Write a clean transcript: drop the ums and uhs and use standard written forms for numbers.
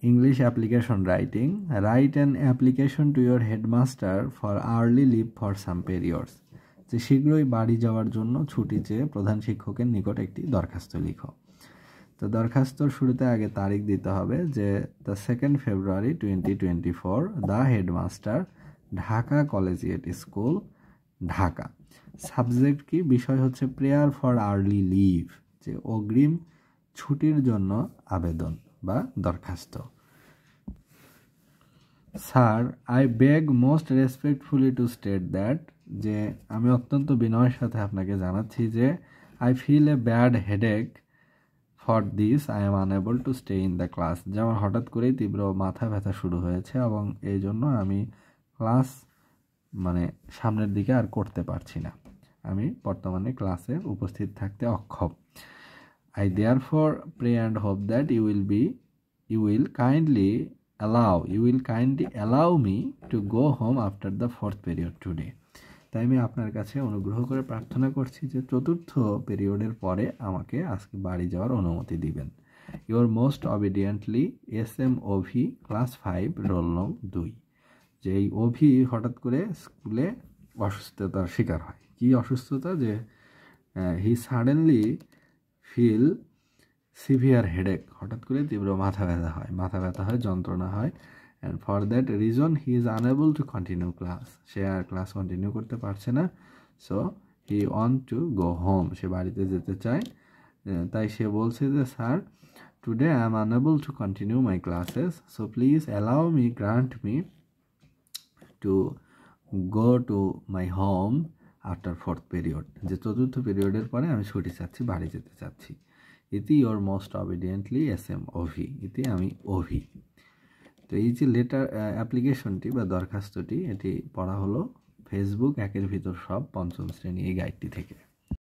English application writing. Write an application to your headmaster for early leave for some periods. যে শীঘ্রই বাড়ি যাওয়ার জন্য ছুটি চেয়ে প্রধান শিক্ষকের নিকট একটি দরখাস্ত লিখো। তো দরখাস্তর শুরুতে আগে তারিখ দিতে হবে যে the 2nd February 2024 the headmaster Dhaka collegiate school Dhaka. Subject কি? বিষয় হচ্ছে প্রেয়ার ফর আর্লি লিভ, যে অগ্রিম ছুটির জন্য আবেদন বা দরখাস্ত। Sir, I beg most respectfully to state that, যে আমি অত্যন্ত বিনয়ের সাথে আপনাকে জানাচ্ছি যে I feel a bad headache for this, I am unable to stay in the class. যেমন হঠাৎ করেই তীব্র মাথা ব্যথা শুরু হয়েছে এবং এই জন্য আমি ক্লাস সামনের দিকে আর করতে পারছি না, আমি বর্তমানে ক্লাসে উপস্থিত থাকতে অক্ষম। I therefore pray and hope that you will kindly allow me to go home after the 4th period today. তাই আমি আপনার কাছে অনুগ্রহ করে প্রার্থনা করছি যে 4th পিরিয়ডের পরে আমাকে আজকে বাড়ি যাওয়ার অনুমতি দিবেন। Your most obediently SM OV class 5 roll নং 2। যে এই OV হঠাৎ করে স্কুলে অসুস্থতার শিকার হয়। কি অসুস্থতা? যে he suddenly feel severe headache, হঠাৎ করে তীব্র মাথা ব্যথা হয়, যন্ত্রণা হয়। And for that reason he is unable to continue class, সে আর ক্লাস কন্টিনিউ করতে পারছে না। So he want to go home, সে বাড়িতে যেতে চায়। তাই সে বলছে যে sir, today I am unable to continue my classes, so please grant me to go to my home after 4th period, যে 4th পিরিয়ডের পরে আমি ছুটি চাচ্ছি, বাড়ি যেতে চাচ্ছি। ইতি your most obediently SM OV, ইতি আমি OV। তো এই যে লেটার অ্যাপ্লিকেশনটি বা দরখাস্তটি, এটি পড়া হলো ফেসবুক 1-এর ভিতর সব 5ম শ্রেণী এই গাইডটি থেকে।